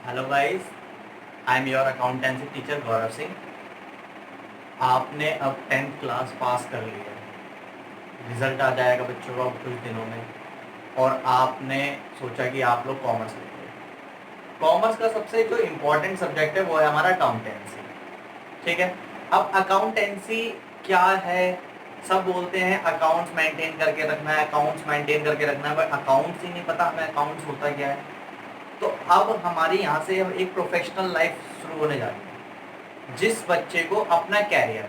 Hello guys, I am your accountancy teacher Gaurav Singh. आपने अब 10th class pass कर ली है। रिजल्ट आ जाएगा बच्चों का कुछ दिनों में, और आपने सोचा कि आप लोग कॉमर्स लेंगे। कॉमर्स का सबसे जो इम्पोर्टेंट सब्जेक्ट है वो है हमारा अकाउंटेंसी। ठीक है। अब अकाउंटेंसी क्या है? सब बोलते हैं अकाउंट्स मेंटेन करके रखना है, अकाउंट्स मेंटेन करके रखना है, बट अकाउंट्स ही नहीं पता हमें अकाउंट्स होता क्या है। तो अब हमारी यहाँ से अब एक प्रोफेशनल लाइफ शुरू होने जा रही है। जिस बच्चे को अपना कैरियर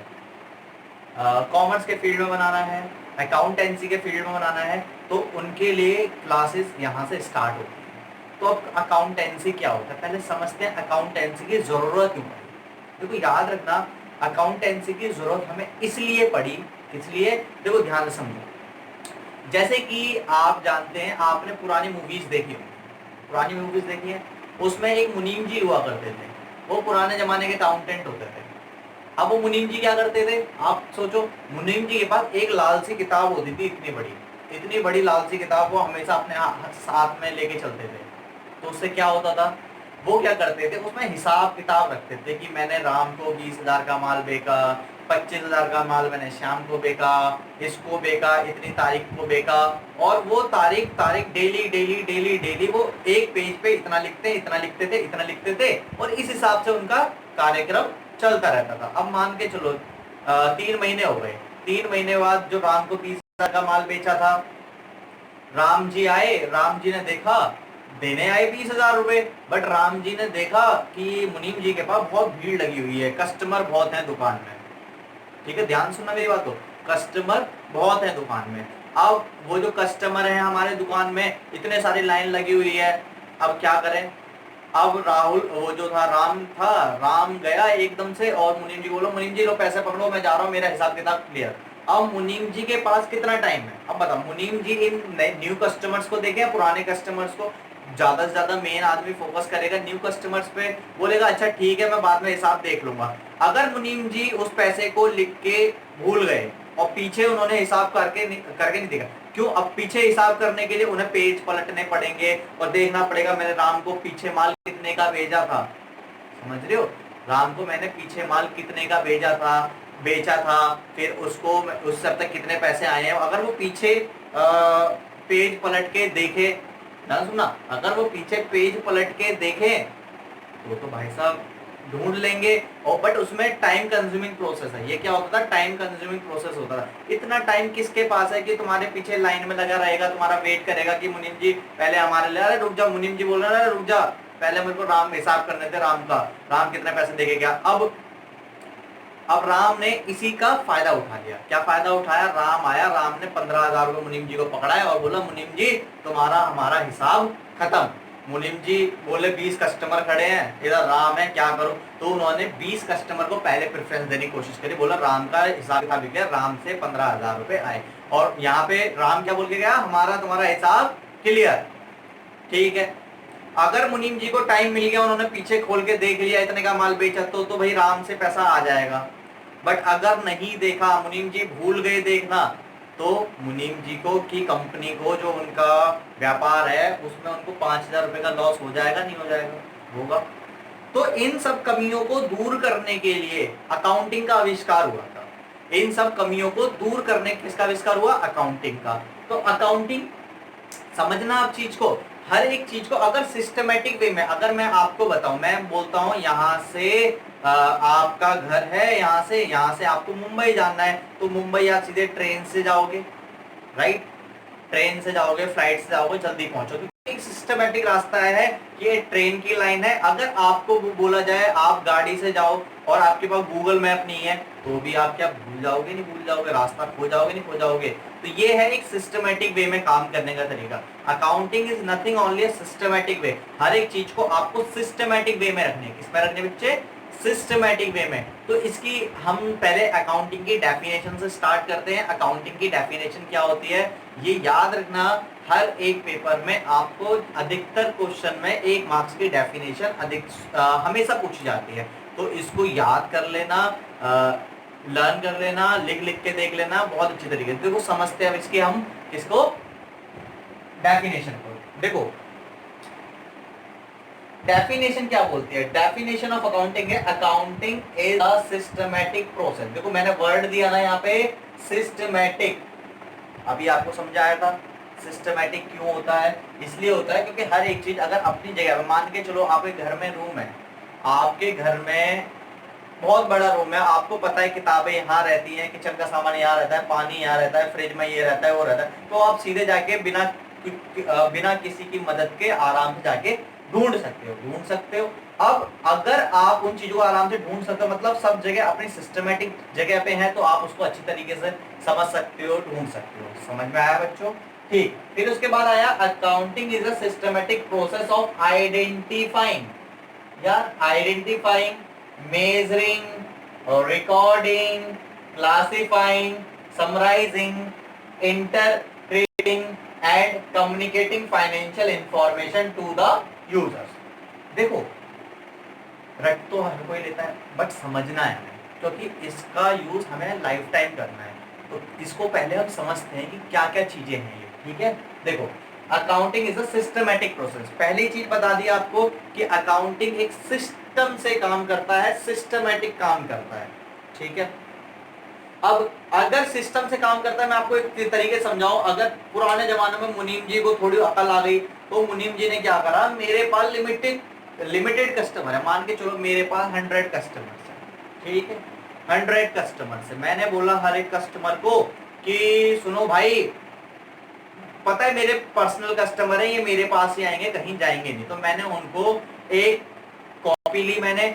कॉमर्स के फील्ड में बनाना है, अकाउंटेंसी के फील्ड में बनाना है, तो उनके लिए क्लासेस यहाँ से स्टार्ट होती हैं। तो अब अकाउंटेंसी क्या होता है पहले समझते हैं। अकाउंटेंसी की ज़रूरत क्यों पड़ी? देखो याद रखना, अकाउंटेंसी की ज़रूरत हमें इसलिए पड़ी। इसलिए देखो ध्यान से समझो। जैसे कि आप जानते हैं, आपने पुरानी मूवीज़ देखी होंगी, पुरानी मूवीज़ देखी है, उसमें एक मुनीम जी हुआ करते थे। वो पुराने ज़माने के अकाउंटेंट होते थे। अब वो मुनीम जी क्या करते थे, आप सोचो। मुनीम जी के पास एक लाल सी किताब होती थी, इतनी बड़ी लाल सी किताब वो हमेशा अपने साथ में लेके चलते थे। तो उससे क्या होता था, वो क्या करते थे, उसमें हिसाब किताब रखते थे कि मैंने राम को 20,000 का माल बेचा, 25,000 का माल मैंने श्याम को बेचा, इसको बेचा, इतनी तारीख को बेचा। और वो तारीख तारीख डेली डेली डेली डेली वो एक पेज पे इतना लिखते इतना लिखते थे, और इस हिसाब से उनका कार्यक्रम चलता रहता था। अब मान के चलो 3 महीने हो गए। 3 महीने बाद जो राम को 20,000 का माल बेचा था, राम जी आए, राम जी ने देखा, देने आए 20,000 रुपए, बट राम जी ने देखा कि मुनीम जी के पास बहुत भीड़ लगी हुई है, कस्टमर बहुत है दुकान में। ठीक है, ध्यान सुनना मेरी बात को। कस्टमर बहुत है दुकान में। अब वो जो कस्टमर है हमारे दुकान में, इतने सारी लाइन लगी हुई है। अब क्या करें? अब राहुल, वो जो था राम था, राम गया एकदम से और मुनीम जी बोलो, मुनीम जी लो पैसे पकड़ो, मैं जा रहा हूँ, मेरा हिसाब किताब क्लियर। अब मुनीम जी के पास कितना टाइम है? अब बताओ, मुनीम जी इन न्यू कस्टमर्स को देखे, पुराने कस्टमर्स को? ज्यादा से ज्यादा मेन आदमी फोकस करेगा न्यू कस्टमर्स पे, बोलेगा अच्छा ठीक है मैं बाद में हिसाब देख लूंगा। अगर मुनीम जी उस पैसे को लिख के भूल गए और पीछे उन्होंने हिसाब करके नहीं देखा, क्यों? अब पीछे हिसाब करने के लिए उन्हें पेज पलटने पड़ेंगे और देखना पड़ेगा मैंने राम को पीछे माल कितने का भेजा था। समझ रहे हो? राम को मैंने पीछे माल कितने का बेचा था, फिर उसको उससे अब तक कितने पैसे आए हैं। अगर वो पीछे पेज पलट के देखे, ध्यान सुनना, अगर वो पीछे पेज पलट के देखे तो भाई साहब ढूंढ लेंगे। और बट उसमें टाइम कंज्यूमिंग प्रोसेस है। ये क्या होता था? टाइम कंज्यूमिंग प्रोसेस होता था। इतना टाइम किसके पास है कि तुम्हारे पीछे लाइन में लगा रहेगा, तुम्हारा वेट करेगा कि मुनीम जी पहले हमारे लिए, अरे रुक जा, मुनीम जी बोल रहे हैं रुक जा, पहले मेरे को राम हिसाब करने थे, राम का, राम कितने पैसे देके क्या। अब राम ने इसी का फायदा उठा लिया। क्या फायदा उठाया? राम आया, राम ने 15,000 रुपये मुनीम जी को पकड़ाया और बोला मुनीम जी तुम्हारा हमारा हिसाब खत्म। मुनीम जी बोले 20 कस्टमर खड़े हैं, इधर राम है, क्या करो? तो उन्होंने 20 कस्टमर को पहले प्रेफरेंस देने की कोशिश करी। बोला राम का हिसाब किताब लिख लिया, राम से 15,000 रुपये आए। और यहाँ पे राम क्या बोल के गया? हमारा तुम्हारा हिसाब क्लियर। ठीक है। अगर मुनीम जी को टाइम मिल गया, उन्होंने पीछे खोल के देख लिया, इतने का माल बेचा, तो भाई राम से पैसा आ जाएगा। बट अगर नहीं देखा, मुनीम जी भूल गए देखना, तो मुनीम जी को की कंपनी को जो उनका व्यापार है उसमें उनको 5,000 रुपए का लॉस हो जाएगा, नहीं हो जाएगा? होगा। तो इन सब कमियों को दूर करने के लिए अकाउंटिंग का आविष्कार हुआ था। इन सब कमियों को दूर करने किसका आविष्कार हुआ? अकाउंटिंग का। तो अकाउंटिंग समझना आप चीज को, हर एक चीज को अगर सिस्टमेटिक वे में, अगर मैं आपको बताऊं, मैं बोलता हूं यहाँ से आपका घर है, यहाँ से आपको मुंबई जाना है, तो मुंबई आप सीधे ट्रेन से जाओगे, राइट? ट्रेन से जाओगे, फ्लाइट से जाओगे, जल्दी पहुंचोगे। एक सिस्टमेटिक रास्ता है कि ये ट्रेन की लाइन है। अगर आपको बोला जाए आप गाड़ी से जाओ और आपके पास गूगल मैप नहीं है, तो भी आप क्या भूल जाओगे? नहीं भूल जाओगे, रास्ता खो जाओगे, नहीं खो जाओगे। तो ये है एक सिस्टमेटिक वे में काम करने का तरीका। Accounting is nothing only a systematic way. हर एक चीज को आपको सिस्टमेटिक वे में रखने, किसमें रखने बच्चे? सिस्टमेटिक वे में। तो इसकी हम पहले अकाउंटिंग की डेफिनेशन से स्टार्ट करते हैं। अकाउंटिंग की डेफिनेशन क्या होती है ये याद रखना। हर एक पेपर में आपको अधिकतर क्वेश्चन में 1 मार्क्स की डेफिनेशन हमेशा पूछी जाती है। तो इसको याद कर लेना, लर्न कर लेना, लिख लिख के देख लेना बहुत अच्छी तरीके से। देखो समझते हैं अब इसके हम इसको डेफिनेशन को। देखो डेफिनेशन क्या बोलती है? डेफिनेशन ऑफ अकाउंटिंग है accounting is a systematic process. देखो मैंने वर्ड दिया ना यहाँ पे सिस्टमैटिक, अभी आपको समझाया था सिस्टमैटिक क्यों होता है। इसलिए होता है क्योंकि हर एक चीज अगर अपनी जगह, मान के चलो आपके घर में रूम है, आपके घर में बहुत बड़ा रूम है, आपको पता है किताबें यहाँ रहती हैं, किचन का सामान यहाँ रहता है, पानी यहाँ रहता है, फ्रिज में ये रहता है वो रहता है, तो आप सीधे जाके बिना किसी की मदद के आराम से जाके ढूंढ सकते हो। अब अगर आप उन चीजों को आराम से ढूंढ सकते हो, मतलब सब जगह अपनी सिस्टमेटिक जगह पे है, तो आप उसको अच्छी तरीके से समझ सकते हो, ढूंढ सकते हो। समझ में आया बच्चों? ठीक। फिर उसके बाद आया accounting is a systematic process of identifying, measuring, recording, classifying, summarizing, interpreting and communicating financial information to the users। देखो रट तो हर कोई लेता है, बट समझना है हमें, क्योंकि इसका यूज हमें लाइफ टाइम करना है। तो इसको पहले हम समझते हैं कि क्या क्या चीजें हैं ये। ठीक है, देखो accounting is a systematic process. पहली चीज बता दी आपको कि अकाउंटिंग एक सिस्टम से काम करता है, सिस्टमैटिक काम करता है। ठीक है, अब अगर सिस्टम से काम करता है, मैं आपको एक तरीके समझाऊं। अगर पुराने जमाने में मुनीम जी को थोड़ी अकल आ गई, तो मुनीम जी ने क्या करा, मेरे पास लिमिटेड कस्टमर है, मान के चलो मेरे पास 100 कस्टमर्स है। ठीक है, 100 कस्टमर से मैंने बोला हर एक कस्टमर को कि सुनो भाई, पता है मेरे पर्सनल कस्टमर है, ये मेरे पास ही आएंगे, कहीं जाएंगे नहीं। तो मैंने उनको एक कॉपी ली, मैंने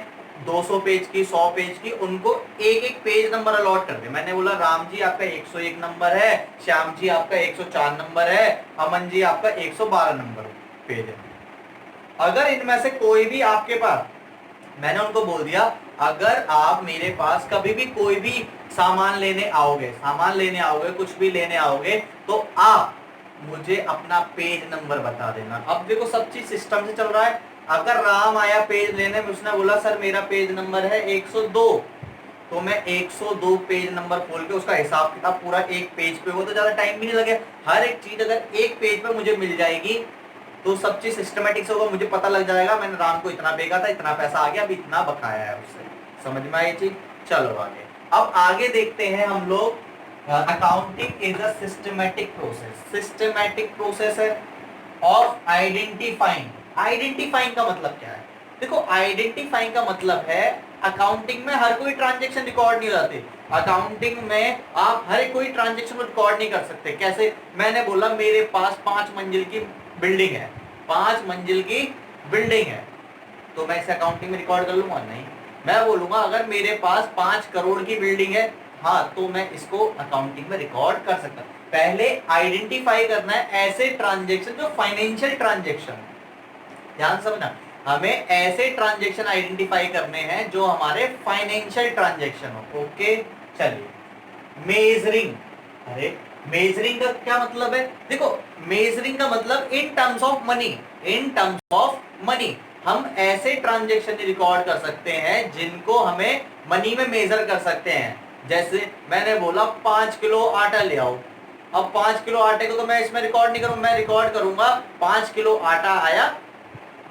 200 पेज की, 100 पेज की, उनको एक एक पेज नंबर अलॉट कर दिया। मैंने बोला राम जी आपका 101 नंबर है, श्याम जी आपका 104 नंबर है, अमन जी आपका 112 नंबर पेज है। अगर इनमें से कोई भी आपके पास, मैंने उनको बोल दिया अगर आप मेरे पास कभी भी कोई भी सामान लेने आओगे, कुछ भी लेने आओगे, तो आप मुझे अपना पेज नंबर बता देना। अब देखो सब चीज सिस्टम से चल रहा है। अगर राम आया पेज लेने में, उसने बोला सर मेरा पेज नंबर है 102, तो मैं 102 पेज नंबर खोल के उसका हिसाब किताब पूरा एक पेज पे हो, तो ज्यादा टाइम भी नहीं लगे। हर एक चीज अगर एक पेज पे मुझे मिल जाएगी, तो सब चीज सिस्टमेटिक से होगा, मुझे पता लग जाएगा मैंने राम को इतना बेचा था, इतना पैसा आ गया, अभी इतना बकाया है उससे। समझ में आई चीज? चलो आगे, अब आगे देखते हैं हम लोग। Accounting is a systematic process है ऑफ आइडेंटिफाइंग का मतलब क्या है? देखो आइडेंटिफाइंग का मतलब है अकाउंटिंग में हर कोई ट्रांजेक्शन रिकॉर्ड नहीं हो जाते। अकाउंटिंग में आप हर कोई ट्रांजेक्शन को रिकॉर्ड नहीं कर सकते। कैसे? मैंने बोला मेरे पास 5 मंजिल की बिल्डिंग है, 5 मंजिल की बिल्डिंग है, तो मैं इसे अकाउंटिंग में रिकॉर्ड कर लूंगा? नहीं। मैं बोलूंगा अगर मेरे पास 5 करोड़ की बिल्डिंग है, हाँ, तो मैं इसको अकाउंटिंग में रिकॉर्ड कर सकता। पहले आइडेंटिफाई करना है ऐसे ट्रांजेक्शन जो फाइनेंशियल ट्रांजेक्शन, ध्यान समझना, हमें ऐसे ट्रांजेक्शन आइडेंटिफाई करने हैं जो हमारे फाइनेंशियल ट्रांजेक्शन हो। ओके, चलिए मेजरिंग। अरे मेजरिंग का क्या मतलब है? देखो मेजरिंग का मतलब इन टर्म्स ऑफ मनी, हम ऐसे ट्रांजेक्शन रिकॉर्ड कर सकते हैं जिनको हमें मनी में मेजर कर सकते हैं। जैसे मैंने बोला 5 किलो आटा ले आओ, अब 5 किलो आटे को तो मैं इसमें रिकॉर्ड नहीं करूंगा, मैं रिकॉर्ड करूंगा 5 किलो आटा आया,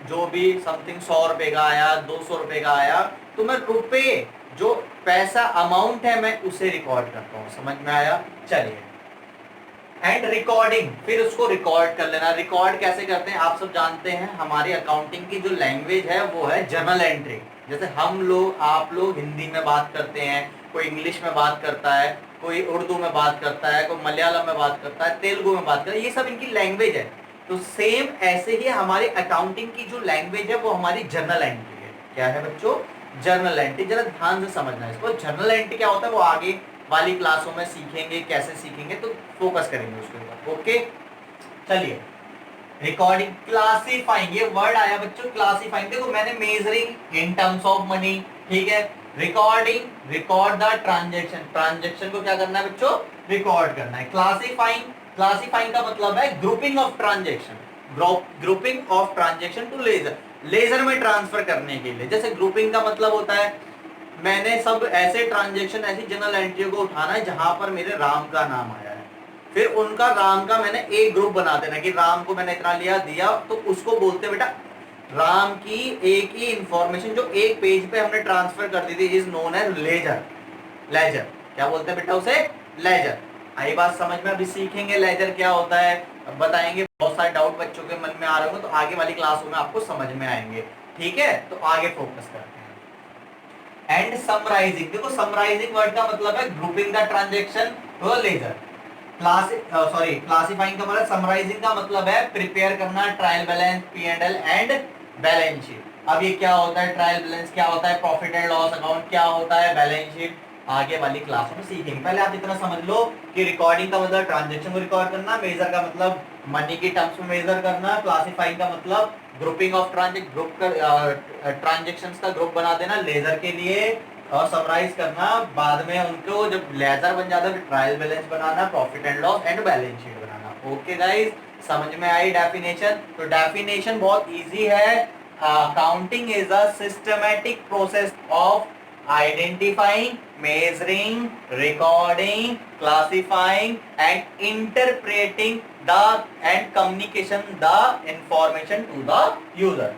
जो भी समथिंग 100 रुपए का आया, 200 रुपए का आया, तो मैं रुपए जो पैसा अमाउंट है मैं उसे रिकॉर्ड करता हूं। समझ में आया? चलिए, एंड रिकॉर्डिंग, फिर उसको रिकॉर्ड कर लेना। रिकॉर्ड कैसे करते हैं आप सब जानते हैं। हमारी अकाउंटिंग की जो लैंग्वेज है वो है जर्नल एंट्री। जैसे हम लोग, आप लोग हिंदी में बात करते हैं, कोई इंग्लिश में बात करता है, कोई उर्दू में बात करता है, कोई मलयालम में बात करता है, तेलुगु में बात करता है, ये सब इनकी लैंग्वेज है। तो सेम ऐसे ही हमारी अकाउंटिंग की जो लैंग्वेज है वो हमारी जर्नल एंट्री है। क्या है बच्चों? Journal entry. जरा ध्यान से समझना है इसको। जर्नल एंट्री क्या होता है वो आगे वाली क्लासों में सीखेंगे, कैसे सीखेंगे, तो फोकस करेंगे उसके ऊपर। ओके, चलिए रिकॉर्डिंग। क्लासिफाइंग, ये वर्ड आया बच्चों क्लासिफाइंग। देखो मैंने measuring in terms of money, ठीक है। Recording, record the transaction, transaction को क्या करना है बच्चों? रिकॉर्ड करना है। क्लासिफाइंग, क्लासिफाइंग का मतलब है grouping of transaction, grouping of transaction to ledger, ledger में ट्रांसफर करने के लिए। जैसे ग्रुपिंग का मतलब होता है मैंने सब ऐसे ट्रांजेक्शन, ऐसी जनरल एंट्री को उठाना है जहां पर मेरे राम का नाम आया है, फिर उनका राम का मैंने एक ग्रुप बना देना कि राम को मैंने इतना लिया दिया, तो उसको बोलते बेटा राम की एक ही इंफॉर्मेशन जो एक पेज पे हमने ट्रांसफर कर दी थी is known as ledger. Ledger क्या बोलते हैं बेटा उसे? लेजर। आई बात समझ में? अभी सीखेंगे लेजर क्या होता है, अब बताएंगे। बहुत सारे डाउट बच्चों के मन में आ रहे होंगे तो आगे वाली क्लासों में आपको समझ में आएंगे। ठीक है, तो आगे फोकस करते हैं। एंड समराइजिंग, देखो समराइजिंग वर्ड का मतलब है grouping the transaction to ledger. Classifying का मतलब, समराइजिंग का मतलब है प्रिपेयर करना trial balance, P&L and balance sheet. अब ये क्या होता है ट्रायल बैलेंस, क्या होता है प्रॉफिट एंड लॉस अकाउंट, क्या होता है बैलेंस शीट, आगे वाली क्लासों में सीखेंगे। पहले आप इतना समझ लो कि रिकॉर्डिंग का मतलब ट्रांजेक्शन को रिकॉर्ड करना, मेजर का मतलब मनी की टर्म्स में मेजर करना, क्लासिफाइंग का मतलब ग्रुपिंग ऑफ ट्रांजेक्शंस का ग्रुप बना देना लेजर के लिए, और समराइज करना बाद में उनको जब लेजर बन जाता है trial balance banana, profit and loss and balance sheet banana. Okay guys, समझ में आई डेफिनेशन? तो डेफिनेशन बहुत इजी है। Accounting is a systematic process of identifying, measuring, recording, classifying and interpreting the and communication the information to the user।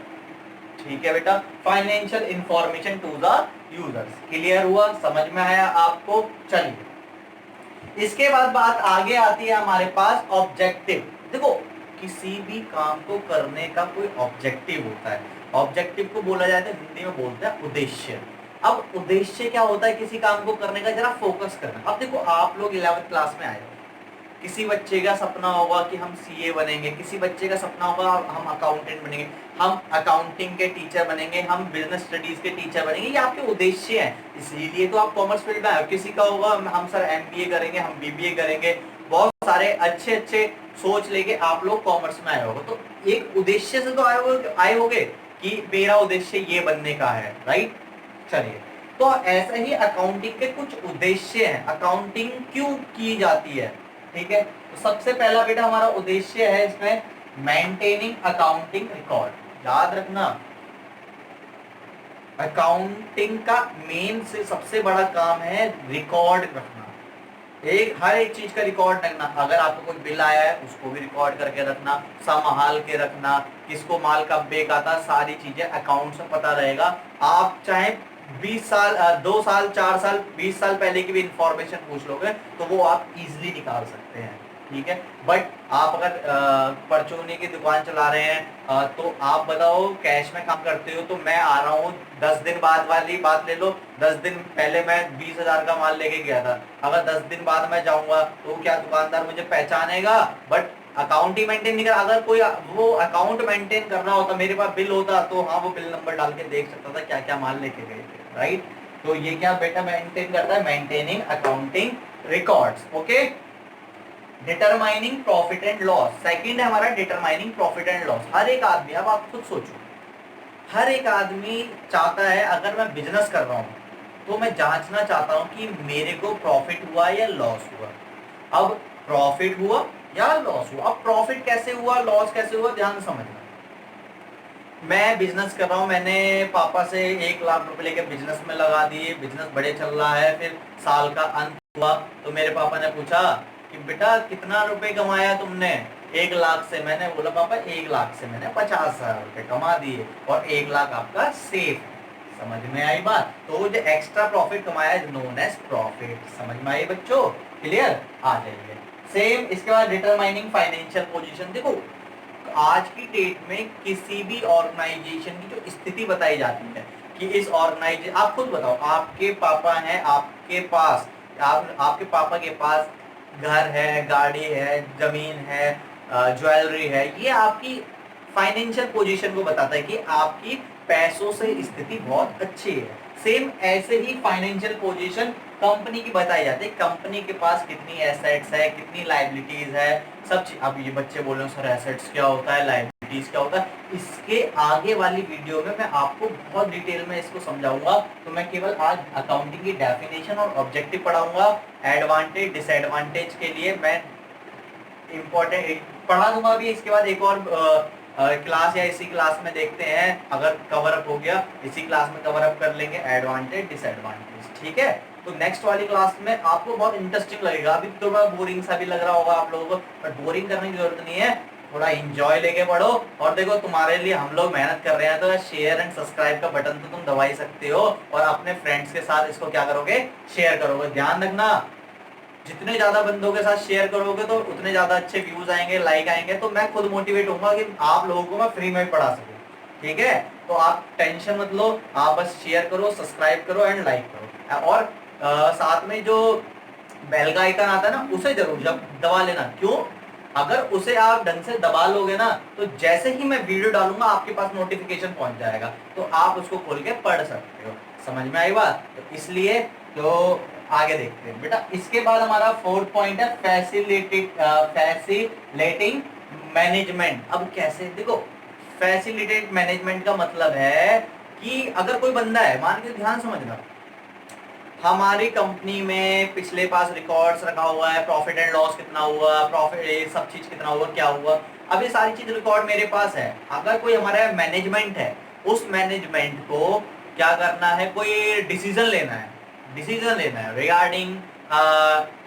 ठीक है बेटा, financial information to the users. Clear हुआ? समझ में आया आपको? चलिए, इसके बाद बात आगे आती है हमारे पास ऑब्जेक्टिव। देखो, किसी भी काम को करने का कोई ऑब्जेक्टिव होता है। ऑब्जेक्टिव को बोला जाता है, हिंदी में बोलते हैं उद्देश्य। अब उद्देश्य क्या होता है किसी काम को करने का? जरा फोकस करना। अब देखो, आप लोग 11th क्लास में आए हो, किसी बच्चे का सपना होगा कि हम सीए बनेंगे, किसी बच्चे का सपना होगा हम अकाउंटेंट बनेंगे, हम अकाउंटिंग के टीचर बनेंगे, हम बिजनेस स्टडीज के टीचर बनेंगे। ये आपके उद्देश्य हैं, इसीलिए तो आप कॉमर्स फील्ड में आए हो। किसी का होगा हम सर एमबीए करेंगे, हम बीबीए करेंगे, बहुत सारे अच्छे अच्छे सोच लेके आप लोग कॉमर्स में आए होगे। तो एक उद्देश्य से तो आए होगे कि मेरा उद्देश्य ये बनने का है, राइट? चलिए, तो ऐसा ही अकाउंटिंग के कुछ उद्देश्य हैं। अकाउंटिंग क्यों की जाती है? ठीक है, तो सबसे पहला बेटा हमारा उद्देश्य है इसमें मेंटेनिंग अकाउंटिंग रिकॉर्ड। याद रखना, अकाउंटिंग का मेन से सबसे बड़ा काम है रिकॉर्ड रखना। हर एक चीज का रिकॉर्ड रखना। अगर आपको कोई बिल आया है उसको भी रिकॉर्ड करके रखना, संभाल के रखना, किसको माल कब बेचा था, सारी चीजें अकाउंट से पता रहेगा। आप चाहे 20 साल 2 साल 4 साल 20 साल पहले की भी इंफॉर्मेशन पूछ लोगे तो वो आप इजीली निकाल सकते हैं। ठीक है, बट आप अगर परचूनी की दुकान चला रहे हैं तो आप बताओ कैश में काम करते हो, तो मैं आ रहा हूँ 10 दिन बाद वाली बात ले लो। 10 दिन पहले मैं 20,000 का माल लेके गया था, अगर 10 दिन बाद मैं जाऊंगा तो क्या दुकानदार मुझे पहचानेगा? बट अकाउंट ही मेंटेन नहीं कर। अगर कोई वो अकाउंट मेंटेन कर रहा होता, मेरे पास बिल होता, तो हाँ वो बिल नंबर डाल के देख सकता था क्या क्या माल लेके गए थे, राइट? तो ये क्या बेटा मेंटेन करता है? Maintaining accounting records. Okay, determining profit and loss. Second है हमारा डिटरमाइनिंग प्रॉफिट एंड लॉस। हर एक आदमी, अब आप खुद सोचो, हर एक आदमी चाहता है अगर मैं बिजनेस कर रहा हूँ तो मैं जांचना चाहता हूँ कि मेरे को प्रॉफिट हुआ या लॉस हुआ। अब प्रॉफिट हुआ या लॉस हुआ। अब प्रॉफिट कैसे हुआ, लॉस कैसे हुआ, ध्यान से समझना। मैं बिजनेस कर रहा हूँ, मैंने पापा से 1 लाख रुपए लेके बिजनेस में लगा दिए, बिजनेस बड़े चल रहा है। फिर साल का अंत हुआ तो मेरे पापा ने पूछा कि बेटा कितना रुपए कमाया तुमने? 1 लाख से। मैंने बोला पापा 1 लाख से मैंने 50,000 रुपए कमा दिए और 1 लाख आपका सेफ है। समझ में आई बात? तो वो जो एक्स्ट्रा प्रॉफिट कमाया है नोन एज प्रॉफिट। समझ में आई बच्चों? क्लियर? आ जाइए। सेम इसके बाद डिटरमाइनिंग फाइनेंशियल पोजीशन। देखो, आज की डेट में किसी भी ऑर्गेनाइजेशन की जो स्थिति बताई जाती है कि इस ऑर्गेनाइजेशन, आप खुद बताओ, आपके पापा हैं, आपके पास आपके पापा के पास घर है, गाड़ी है, जमीन है, ज्वेलरी है, ये आपकी फाइनेंशियल पोजीशन को बताता है कि आपकी पैसों से स्थिति बहुत अच्छी है। सेम ऐसे ही फाइनेंशियल पोजीशन कंपनी की बताई जाती है। कंपनी के पास कितनी एसेट्स है, कितनी लायबिलिटीज है, सब चीज। अब ये बच्चे बोल रहे हो सर एसेट्स क्या होता है, लायबिलिटीज क्या होता है, इसके आगे वाली वीडियो में मैं आपको बहुत डिटेल में इसको समझाऊंगा। तो मैं केवल आज अकाउंटिंग की डेफिनेशन और ऑब्जेक्टिव पढ़ाऊंगा। एडवांटेज डिसएडवांटेज के लिए मैं इम्पोर्टेंट पढ़ा दूंगा अभी। इसके बाद एक और क्लास या इसी क्लास में देखते हैं, अगर कवर अप हो गया इसी क्लास में कवर अप कर लेंगे एडवांटेज डिसएडवांटेज। ठीक है, तो नेक्स्ट वाली क्लास में आपको बहुत इंटरेस्टिंग लगेगा। अभी तो बोरिंग सा भी लग रहा होगा आप लोगों को, बट बोरिंग करने की जरूरत नहीं है। थोड़ा इंजॉय लेके पढ़ो। और देखो तुम्हारे लिए हम लोग मेहनत कर रहे हैं, तो शेयर एंड सब्सक्राइब का बटन तो तुम दबा ही सकते हो, और अपने फ्रेंड्स के साथ इसको क्या करोगे, शेयर करोगे। ध्यान रखना, जितने ज्यादा बंदों के साथ शेयर करोगे तो उतने ज्यादा अच्छे व्यूज आएंगे, लाइक आएंगे, तो मैं खुद मोटिवेट होऊंगा कि आप लोगों को मैं फ्री में पढ़ा सकूं। ठीक है, तो आप टेंशन मत लो, आप बस शेयर करो, सब्सक्राइब करो एंड लाइक करो। और साथ में जो बेल का आइकन आता है ना, उसे जरूर जब दबा लेना। क्यों? अगर उसे आप ढंग से दबा लोगे ना, तो जैसे ही मैं वीडियो डालूंगा आपके पास नोटिफिकेशन पहुंच जाएगा, तो आप उसको खोल के पढ़ सकते हो। समझ में आई बात? तो इसलिए तो आगे देखते हैं बेटा। इसके बाद हमारा फोर्थ पॉइंट है फैसिलिटेटिंग मैनेजमेंट। अब कैसे? देखो, फैसिलिटेट मैनेजमेंट का मतलब है कि अगर कोई बंदा है, मान के ध्यान समझना, हमारी कंपनी में पिछले पास रिकॉर्ड्स रखा हुआ है, प्रॉफिट एंड लॉस कितना हुआ, प्रॉफिट ये सब चीज कितना हुआ, क्या हुआ, अब ये सारी चीज रिकॉर्ड मेरे पास है। अगर कोई हमारा मैनेजमेंट है, उस मैनेजमेंट को क्या करना है, कोई डिसीजन लेना है, डिसीजन लेना है रिगार्डिंग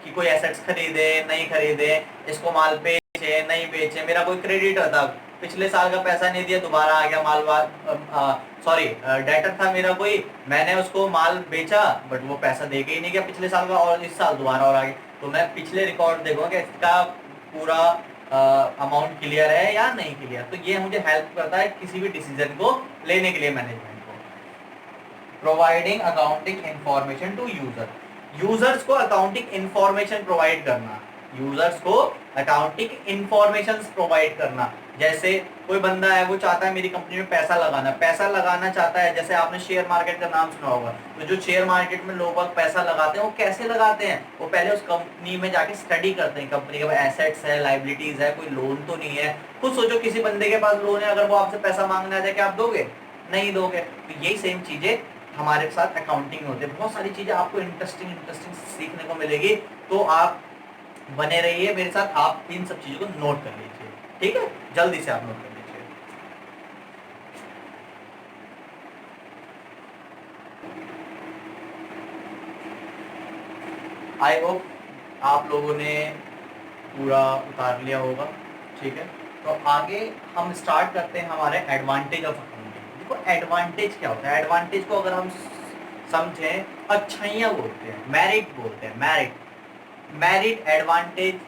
कि कोई एसेट्स खरीदे नहीं खरीदे, इसको माल बेचे नहीं बेचे। मेरा कोई क्रेडिटर था, पिछले साल का पैसा नहीं दिया, दोबारा आ गया माल, सॉरी डेटर था मेरा कोई, मैंने उसको माल बेचा बट वो पैसा दे के ही नहीं गया पिछले साल का, और इस साल दोबारा और आ गया। तो मैं पिछले रिकॉर्ड देखूंगा कि इसका पूरा अमाउंट क्लियर है या नहीं क्लियर। तो ये मुझे हेल्प करता है किसी भी डिसीजन को लेने के लिए मैनेजमेंट को। Providing accounting information to user, users को अकाउंटिंग इंफॉर्मेशन प्रोवाइड करना, यूजर्स को अकाउंटिंग इंफॉर्मेशन प्रोवाइड करना। जैसे कोई बंदा है, वो चाहता है मेरी कंपनी में पैसा लगाना चाहता है, जैसे आपने शेयर मार्केट का नाम सुना होगा, तो जो शेयर मार्केट में लोग पैसा लगाते हैं, वो कैसे लगाते हैं, वो पहले उस कंपनी में जाके स्टडी करते हैं, कंपनी के एसेट्स है, लाइबिलिटीज है, कोई लोन तो नहीं है। खुद सोचो, किसी बंदे के पास लोन है, अगर वो आपसे पैसा मांगने आ जाए, क्या आप दोगे? नहीं दोगे। तो यही सेम चीजें हमारे साथ अकाउंटिंग होते हैं। बहुत सारी चीजें आपको इंटरेस्टिंग सीखने को मिलेगी, तो आप बने रहिए मेरे साथ, आप इन सब चीजों को नोट कर लीजिए। ठीक है, जल्दी से आप नोट कर लीजिए। आई होप आप लोगों ने पूरा उतार लिया होगा। ठीक है, तो आगे हम स्टार्ट करते हैं हमारे एडवांटेज ऑफ अकाउंटिंग। देखो, एडवांटेज क्या होता है? एडवांटेज को अगर हम समझें, अच्छाइयाँ बोलते हैं, मेरिट बोलते हैं, मेरिट, एडवांटेज,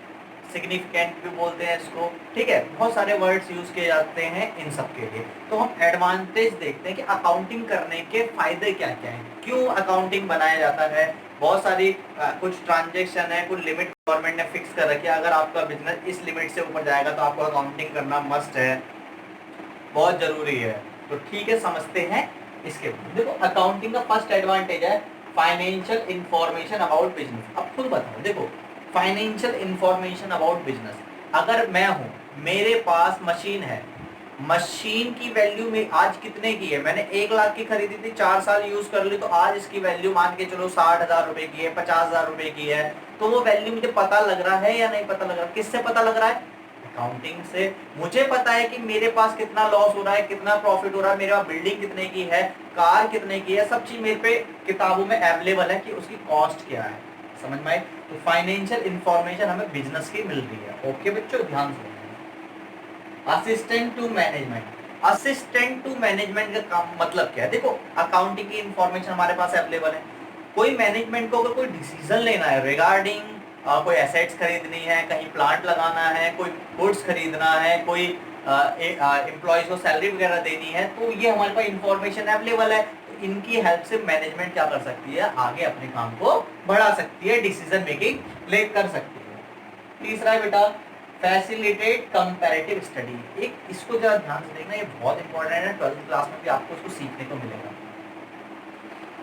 सिग्निफिकेंट भी बोलते हैं इसको। ठीक है, बहुत सारे वर्ड्स यूज किए जाते हैं इन सब के लिए। तो हम एडवांटेज देखते हैं कि अकाउंटिंग करने के फायदे क्या क्या हैं, क्यों अकाउंटिंग बनाया जाता है। बहुत सारी कुछ ट्रांजेक्शन है, कुछ लिमिट गवर्नमेंट ने फिक्स कर रखी है, अगर आपका बिजनेस इस लिमिट से ऊपर जाएगा तो आपको अकाउंटिंग करना मस्ट है, बहुत जरूरी है। तो ठीक है, समझते हैं इसके। देखो, अकाउंटिंग का फर्स्ट एडवांटेज है फाइनेंशियल इंफॉर्मेशन अबाउट बिजनेस। अब खुद बताओ, देखो, फाइनेंशियल इंफॉर्मेशन अबाउट बिजनेस, अगर मैं हूं, मेरे पास मशीन है, मशीन की वैल्यू में आज कितने की है, मैंने 1 लाख की खरीदी थी, 4 साल यूज कर ली, तो आज इसकी वैल्यू मान के चलो 60,000 रुपए की है, 50,000 रुपए की है। तो वो वैल्यू मुझे पता लग रहा है या नहीं पता लग रहा? किससे पता लग रहा है? अकाउंटिंग से। मुझे पता है कि मेरे पास कितना लॉस हो रहा है, कितना प्रॉफिट हो रहा है, मेरे पास बिल्डिंग कितने की है, कार कितने की है, सब चीज मेरे पे किताबों में अवेलेबल है कि उसकी कॉस्ट क्या है। समझ में आई? तो फाइनेंशियल इंफॉर्मेशन हमें बिजनेस की मिल रही है। ओके बच्चों, ध्यान से। Assistant to management, assistant to management का काम मतलब क्या है? देखो, अकाउंटिंग की इंफॉर्मेशन हमारे पास अवेलेबल है, कोई मैनेजमेंट को अगर कोई डिसीजन लेना है रिगार्डिंग कोई एसेट्स खरीदनी है, कहीं प्लांट लगाना है, कोई गुड्स खरीदना है, कोई एम्प्लॉयज को सैलरी वगैरह देनी है, तो ये हमारे पास इंफॉर्मेशन अवेलेबल है। तो इनकी हेल्प से मैनेजमेंट क्या कर सकती है, आगे अपने काम को बढ़ा सकती है, डिसीजन मेकिंग ले कर सकती है। तीसरा है बेटा फैसिलिटेट कंपैरेटिव स्टडी। एक इसको जरा ध्यान से देखना, ये बहुत इंपॉर्टेंट है, 12th क्लास में भी आपको इसको सीखने को मिलेगा।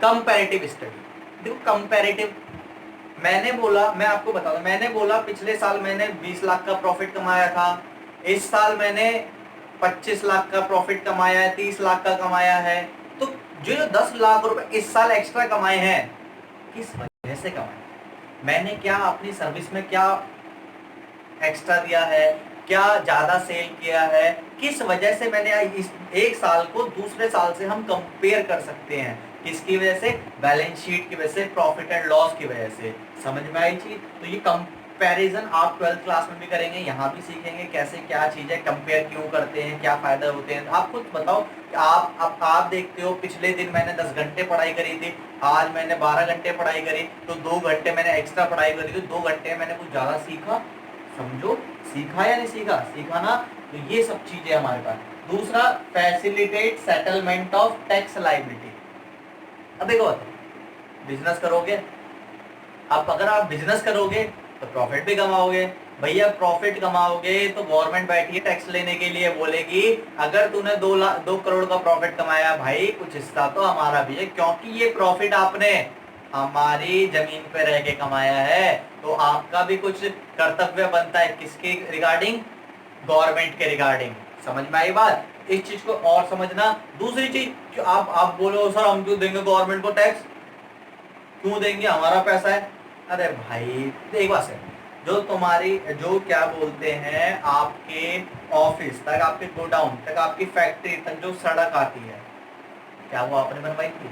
कंपैरेटिव स्टडी, देखो कंपैरेटिव, मैंने बोला, मैं आपको बता दूं, मैंने बोला पिछले साल मैंने 20 लाख का प्रॉफिट कमाया था, इस साल मैंने 25 लाख का प्रॉफिट कमाया है, 30 लाख का कमाया है। तो जो 10 लाख रुपए इस साल एक्स्ट्रा कमाए हैं, किस वजह से कमाए? मैंने क्या अपनी सर्विस में क्या एक्स्ट्रा दिया है, क्या ज्यादा सेल किया है, किस वजह से मैंने इस एक साल को दूसरे साल से हम कंपेयर कर सकते हैं, किसकी वजह से? बैलेंस शीट की वजह से, प्रॉफिट एंड लॉस की वजह से। समझ में आई चीज? तो ये कंपैरिजन आप 12th क्लास में भी करेंगे, यहाँ भी सीखेंगे कैसे क्या चीज़ है, कंपेयर क्यों करते हैं, क्या फ़ायदा होते हैं। आप खुद बताओ कि आप देखते हो पिछले दिन मैंने 10 घंटे पढ़ाई करी थी, आज मैंने 12 घंटे पढ़ाई करी, तो 2 घंटे मैंने एक्स्ट्रा पढ़ाई करी, तो 2 घंटे में मैंने कुछ ज़्यादा सीखा। समझो, सीखा या नहीं सीखा? सीखा ना। तो ये सब चीज़ें हमारे पास। दूसरा, facilitate settlement of tax liability. अब देखो, बिजनेस करोगे, अब अगर आप बिजनेस करोगे तो प्रॉफिट भी कमाओगे। भैया प्रॉफिट कमाओगे तो गवर्नमेंट बैठी है टैक्स लेने के लिए, बोलेगी अगर तूने 2 करोड़ का प्रॉफिट कमाया भाई, कुछ हिस्सा तो हमारा भी है, क्योंकि ये प्रॉफिट आपने हमारी जमीन पे रह के कमाया है, तो आपका भी कुछ कर्तव्य बनता है। किसके रिगार्डिंग? गवर्नमेंट के रिगार्डिंग। समझ में आई बात? इस चीज को और समझना। दूसरी चीज, आप बोलो सर हम क्यों देंगे गवर्नमेंट को टैक्स, क्यों देंगे, हमारा पैसा है। अरे भाई एक बात है, जो तुम्हारी जो क्या बोलते हैं आपके ऑफिस तक, आपके गोडाउन तक, आपकी फैक्ट्री तक जो सड़क आती है, क्या वो आपने बनवाई थी?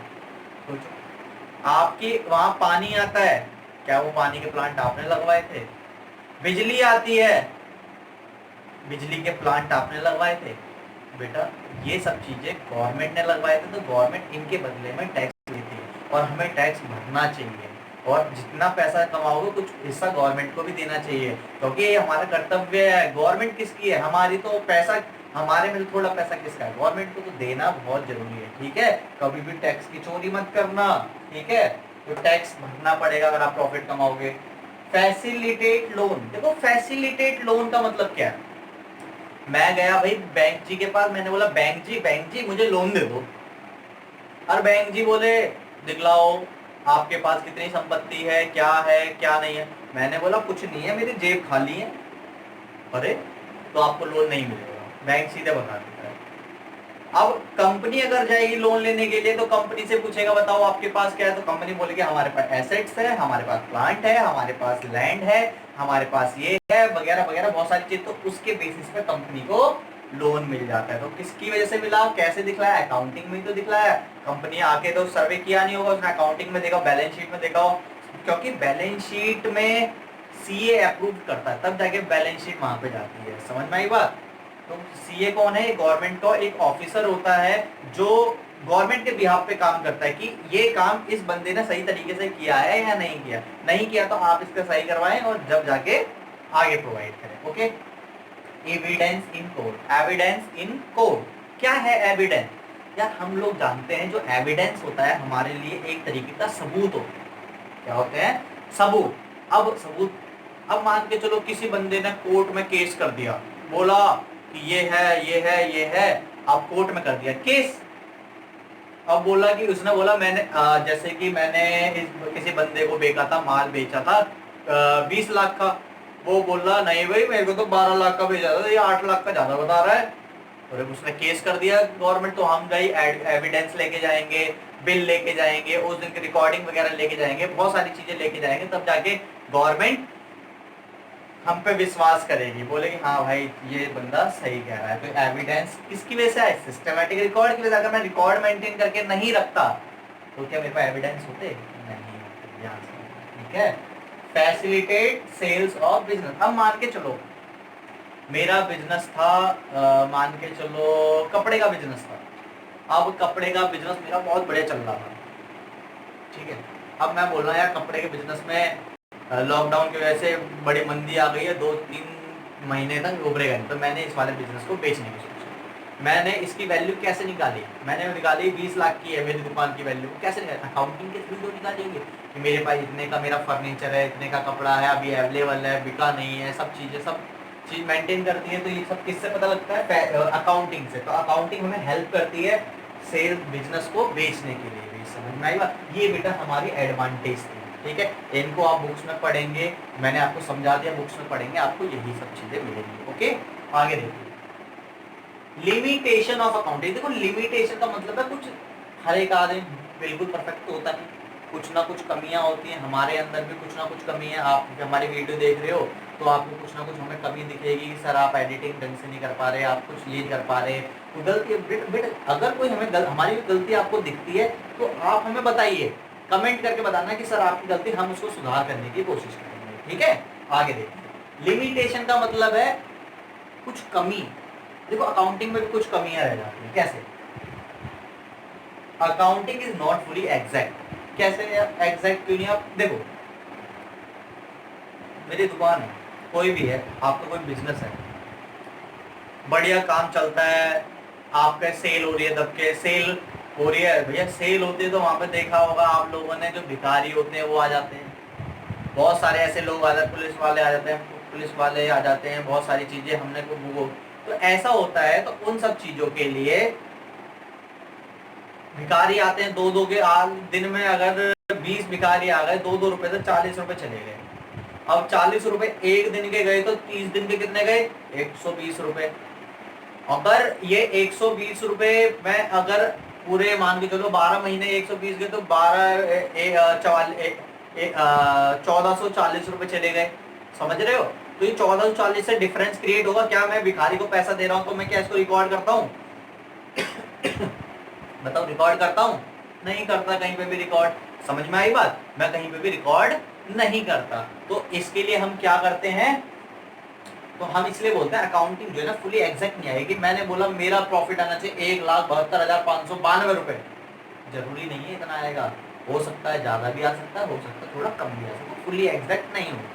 सोचो। आपकी वहां पानी आता है, क्या वो पानी के प्लांट आपने लगवाए थे? बिजली आती है, बिजली के प्लांट आपने लगवाए थे? बेटा ये सब चीजें गवर्नमेंट ने लगवाए थे, तो गवर्नमेंट इनके बदले में टैक्स लेती है और हमें टैक्स भरना चाहिए। और जितना पैसा कमाओगे कुछ हिस्सा गवर्नमेंट को भी देना चाहिए, क्योंकि ये हमारा कर्तव्य है। गवर्नमेंट किसकी है? हमारी। तो पैसा हमारे में थोड़ा पैसा किसका है? गवर्नमेंट को तो देना बहुत जरूरी है। ठीक है, कभी भी टैक्स की चोरी मत करना। ठीक है, तो टैक्स भरना पड़ेगा अगर आप प्रॉफिट कमाओगे। Facilitate loan. देखो फैसिलिटेट लोन का मतलब क्या है? मैं गया भाई बैंक जी के पास, मैंने बोला बैंक जी मुझे लोन दे दो। और बैंक जी बोले दिखलाओ आपके पास कितनी संपत्ति है क्या नहीं है। मैंने बोला कुछ नहीं है, मेरी जेब खाली है। अरे तो आपको लोन नहीं मिलेगा, बैंक सीधे बता देता है। अब कंपनी अगर जाएगी लोन लेने के लिए तो कंपनी से पूछेगा बताओ आपके पास क्या है, तो कंपनी बोलेगी हमारे पास एसेट्स है, हमारे पास प्लांट है, हमारे पास लैंड है, हमारे पास ये है वगैरह वगैरह बहुत सारी चीज। तो उसके बेसिस पे कंपनी को लोन मिल जाता है। तो किसकी वजह से मिला, कैसे दिखलाया? अकाउंटिंग में तो दिखलाया। कंपनी आके तो सर्वे किया नहीं होगा, उसने अकाउंटिंग में देखा, बैलेंस शीट में देखा हो, क्योंकि बैलेंस शीट में सीए अप्रूव करता है, तब जाके बैलेंस शीट वहां पे जाती है। समझ में आई बात? तो सीए कौन है? गवर्नमेंट का एक ऑफिसर होता है जो गवर्नमेंट के बिहाफ पे काम करता है कि ये काम इस बंदे ने सही तरीके से किया है या नहीं किया तो आप इसका सही करवाएं और जब जाके आगे प्रोवाइड करें। Okay, evidence in court. Evidence in court क्या है? एविडेंस, यार हम लोग जानते हैं जो एविडेंस होता है हमारे लिए एक तरीके का सबूत होता है। क्या होते हैं? सबूत। अब सबूत, अब मान के चलो किसी बंदे ने कोर्ट में केस कर दिया, बोला कि ये है, अब कोर्ट में कर दिया केस। अब बोला कि उसने बोला मैंने जैसे कि मैंने किसी बंदे को बेचा था, माल बेचा था 20 लाख का। वो बोल रहा नहीं भाई मेरे को तो 12 लाख का भेजा था, ये 8 लाख का ज्यादा बता रहा है। और उसने केस कर दिया गवर्नमेंट, तो हम गई एविडेंस लेके जाएंगे, बिल लेके जाएंगे, उस दिन की रिकॉर्डिंग वगैरह लेके जाएंगे, बहुत सारी चीजें लेके जाएंगे, तब जाके गवर्नमेंट हम पे विश्वास करेगी, बोलेगी हाँ भाई ये बंदा सही कह रहा है। तो एविडेंस किसकी वजह से है? सिस्टमैटिक रिकॉर्ड की वजह से। अगर मैं रिकॉर्ड मेंटेन करके नहीं रखता तो क्या मेरे पास एविडेंस होते? नहीं होते। ध्यान से, ठीक है। Facilitate sales of business. अब मान के चलो मेरा बिजनेस था, मान के चलो कपड़े का बिजनेस था। अब कपड़े का बिजनेस मेरा बहुत बढ़िया चल रहा था, ठीक है। अब मैं बोल रहा यार कपड़े के बिजनेस में लॉकडाउन की वजह से बड़ी मंदी आ गई है, 2-3 महीने तक उभरेगा नहीं, तो मैंने इस वाले बिजनेस को बेचने की सोचा। मैंने इसकी वैल्यू कैसे निकाली? मैंने निकाली 20 लाख की है मेरी दुकान की वैल्यू। कैसे निकाली? अकाउंटिंग के थ्रू तो निकालेंगे कि मेरे पास इतने का मेरा फर्नीचर है, इतने का कपड़ा है, अभी अवेलेबल है, बिका नहीं है, सब चीज़ मेंटेन करती है। तो ये सब किससे पता लगता है? अकाउंटिंग से। तो अकाउंटिंग हमें हेल्प करती है सेल बिजनेस को बेचने के लिए भी। समझ में आई बात? ये बेटा हमारी एडवांटेज थी, ठीक है। इनको आप बुक्स में पढ़ेंगे, मैंने आपको समझा दिया, बुक्स में पढ़ेंगे आपको यही सब चीजें मिलेंगी। ओके, आगे देखिए लिमिटेशन ऑफ अकाउंटिंग। देखो लिमिटेशन का मतलब है कुछ, हर एक आदमी बिल्कुल परफेक्ट होता नहीं, कुछ ना कुछ कमियां होती हैं, हमारे अंदर भी कुछ ना कुछ कमी है। आप हमारी वीडियो देख रहे हो तो आपको कुछ ना कुछ हमें कमी दिखेगी कि सर आप एडिटिंग ढंग से नहीं कर पा रहे, आप कुछ ये कर पा रहे, तो गलती बिट अगर कोई हमें हमारी गलती आपको दिखती है तो आप हमें बताइए, कमेंट करके बताना कि सर आपकी गलती, हम उसको सुधार करने की कोशिश करेंगे, ठीक है। आगे देखिए, लिमिटेशन का मतलब है कुछ कमी। देखो अकाउंटिंग में भी कुछ कमियां रह जाती हैं। कैसे? Accounting is not fully exact. कैसे एग्जैक्ट क्यों नहीं? आप देखो, मेरी दुकान है, कोई भी है, आपका कोई बिजनेस है, बढ़िया काम चलता है, आपका सेल हो रही है, दबके सेल हो रही है भैया, सेल होती है तो वहाँ पे देखा होगा आप लोगों ने, जो भिखारी होते हैं वो आ जाते हैं, बहुत सारे ऐसे लोग आ जाते हैं, पुलिस वाले आ जाते हैं, पुलिस वाले आ जाते हैं, बहुत सारी चीज़ें हमने को वो, तो ऐसा होता है। तो उन सब चीज़ों के लिए भिखारी आते हैं, दो के दिन में अगर 20 भिखारी आ गए, 2 रुपए से 40 रुपए चले गए। अब 40 रुपए एक दिन के गए तो 30 दिन के कितने गए? 120 रुपए। अगर ये 120 रुपए में अगर पूरे मान के चलो 12 महीने 120 गए तो 1440 रुपए चले गए। समझ रहे हो? तो ये 1440 से डिफरेंस क्रिएट होगा। क्या मैं भिखारी को पैसा दे रहा हूं तो मैं क्या इसको रिकॉर्ड करता हूं? बताओ, रिकॉर्ड करता हूं? नहीं करता कहीं पे भी रिकॉर्ड। समझ में आई बात? मैं कहीं पे भी रिकॉर्ड नहीं करता। तो इसके लिए हम क्या करते हैं? तो हम इसलिए बोलते हैं अकाउंटिंग जो है ना फुली एग्जैक्ट नहीं आएगी। मैंने बोला मेरा प्रॉफिट आना चाहिए 1,72,592 रुपए, जरूरी नहीं है इतना आएगा, हो सकता है ज्यादा भी आ सकता है, हो सकता है थोड़ा कम भी आ सकता है, फुली एग्जैक्ट नहीं होगी।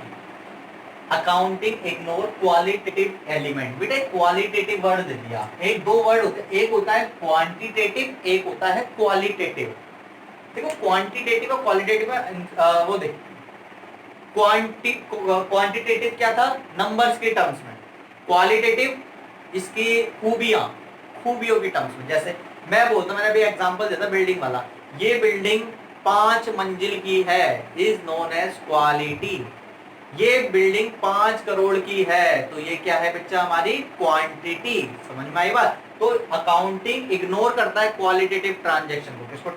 Accounting ignore qualitative element. बेटा एक क्वालिटेटिव वर्ड दे दिया, एक दो वर्ड होते हैं, एक होता है क्वांटिटेटिव, एक होता है क्वालिटेटिव। देखो क्वांटिटेटिव और क्वालिटेटिव में वो देख, क्वांटिटेटिव क्या था? नंबर्स के टर्म्स में, क्वालिटेटिव इसकी खूबियों की टर्म्स में। जैसे मैं बोलता, मैंने अभी एग्जांपल दिया था बिल्डिंग वाला, ये बिल्डिंग 5 मंजिल की है, इज नोन एज क्वालिटी। ये बिल्डिंग 5 करोड़ की है, तो ये क्या है बच्चा? हमारी क्वांटिटी। समझ में आई बात? तो अकाउंटिंग इग्नोर करता है क्वालिटेटिव ट्रांजैक्शन को। किसको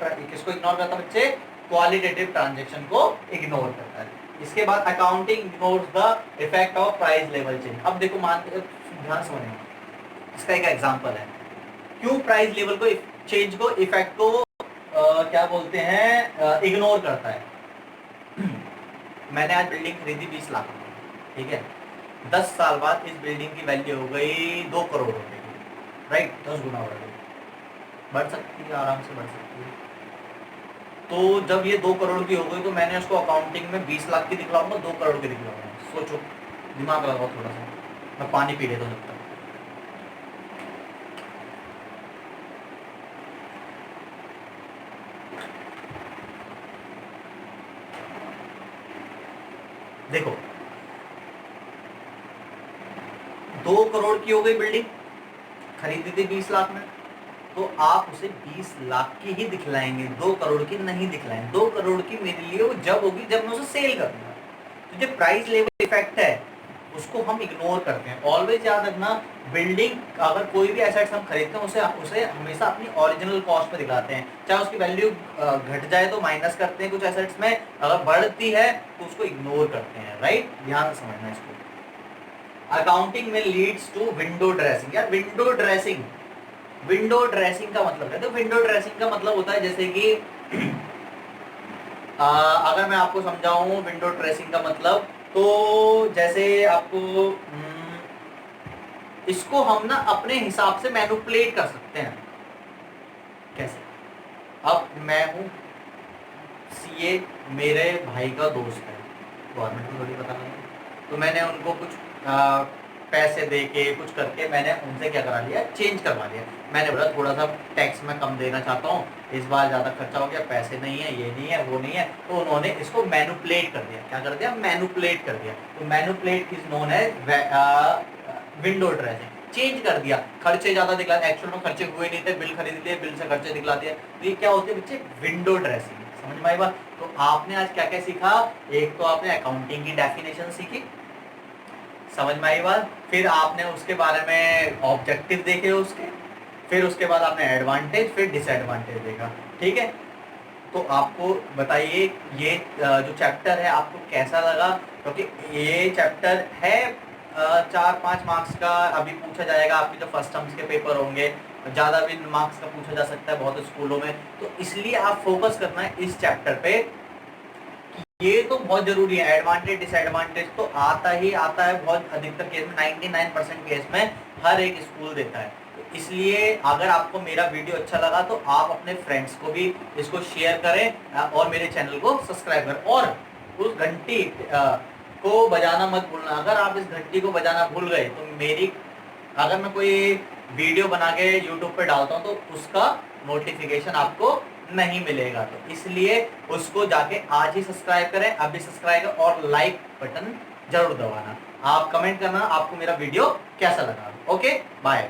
इग्नोर करता है बच्चे? क्वालिटेटिव ट्रांजैक्शन को इग्नोर करता है। इसके बाद accounting ignores the effect of price level change. अब देखो, ध्यान समझना, इसका एक एग्जांपल है क्यों प्राइस लेवल को चेंज को इफेक्ट को क्या बोलते हैं? इग्नोर करता है। मैंने आज बिल्डिंग खरीदी 20 लाख रुपए, ठीक है, 10 साल बाद इस बिल्डिंग की वैल्यू हो गई 2 करोड़ रुपए की, राइट? 10 गुना बढ़ गई, बढ़ सकती है, आराम से बढ़ सकती है। तो जब ये 2 करोड़ की हो गई तो मैंने उसको अकाउंटिंग में 20 लाख की दिखलाऊंगा, 2 करोड़ की दिखलाऊंगा। सोचो, दिमाग लगाओ थोड़ा सा। मैं पानी पी लेता हूँ जब तक। देखो 2 करोड़ की हो गई बिल्डिंग, खरीदी थी 20 लाख में, तो आप उसे 20 लाख की ही दिखलाएंगे, 2 करोड़ की नहीं दिखलाएंगे। 2 करोड़ की मेरे लिए वो जब होगी जब मैं उसे सेल करूंगा। तो जो प्राइस लेवल इफेक्ट है उसको हम इग्नोर करते हैं। ऑलवेज याद रखना, बिल्डिंग अगर कोई भी एसेट्स हम खरीदते हैं उसे हमेशा अपनी ओरिजिनल कॉस्ट पे दिखाते हैं। चाहे उसकी वैल्यू घट जाए तो माइनस करते हैं कुछ एसेट्स में, अगर बढ़ती है तो उसको इग्नोर करते हैं, राइट? ध्यान से समझना इसको। अकाउंटिंग में लीड्स टू विंडो ड्रेसिंग। यार विंडो ड्रेसिंग का मतलब है, तो विंडो ड्रेसिंग का मतलब होता है जैसे कि अगर मैं आपको समझाऊं विंडो ड्रेसिंग का मतलब, तो जैसे आपको इसको हम ना अपने हिसाब से मैनिपुलेट कर सकते हैं। कैसे? अब मैं हूं सीए, मेरे भाई का दोस्त है, गवर्नमेंट को थोड़ी पता नहीं, तो मैंने उनको कुछ पैसे दे के कुछ करके मैंने उनसे क्या करा लिया? चेंज करवा लिया। मैंने बोला थोड़ा सा टैक्स में कम देना चाहता हूँ, इस बार ज़्यादा खर्चा हो गया, पैसे नहीं है, ये नहीं है, वो नहीं है, तो उन्होंने इसको मैनिपुलेट कर दिया। क्या कर दिया? मैनिपुलेट कर दिया। तो manipulate is known as window dressing. Change कर दिया, खर्चे ज़्यादा दिखला, एक्चुअल में खर्चे हुए नहीं थे, बिल खरीद लिए, बिल से खर्चे दिखला दिए, तो ये क्या होती है बच्चे? Window dressing. समझ में आई बात? तो आपने आज क्या क्या सीखा? एक तो आपने अकाउंटिंग की डेफिनेशन सीखी, समझ में आई बात? फिर आपने उसके बारे में ऑब्जेक्टिव देखे उसके, फिर उसके बाद आपने एडवांटेज फिर डिसएडवांटेज देखा, ठीक है? तो आपको बताइए ये जो चैप्टर है आपको कैसा लगा? क्योंकि ये चैप्टर है 4-5 मार्क्स का, अभी पूछा जाएगा आपके जो फर्स्ट टर्म्स के पेपर होंगे, ज़्यादा भी मार्क्स का पूछा जा सकता है बहुत स्कूलों में, तो इसलिए आप फोकस करना है इस चैप्टर पे। ये तो बहुत जरूरी है। एडवांटेज डिसएडवांटेज तो आता ही आता है, बहुत अधिकतर केस में 99% केस में हर एक स्कूल देता है। तो इसलिए अगर आपको मेरा वीडियो अच्छा लगा तो आप अपने फ्रेंड्स को भी इसको शेयर करें और मेरे चैनल को सब्सक्राइब करें, और उस घंटी को बजाना मत भूलना। अगर आप इस घंटी को बजाना भूल गए तो मेरी, अगर मैं कोई वीडियो बना के यूट्यूब पे डालता हूँ तो उसका नोटिफिकेशन आपको नहीं मिलेगा। तो इसलिए उसको जाके आज ही सब्सक्राइब करें, अभी सब्सक्राइब करें और लाइक बटन जरूर दबाना। आप कमेंट करना आपको मेरा वीडियो कैसा लगा। Okay bye.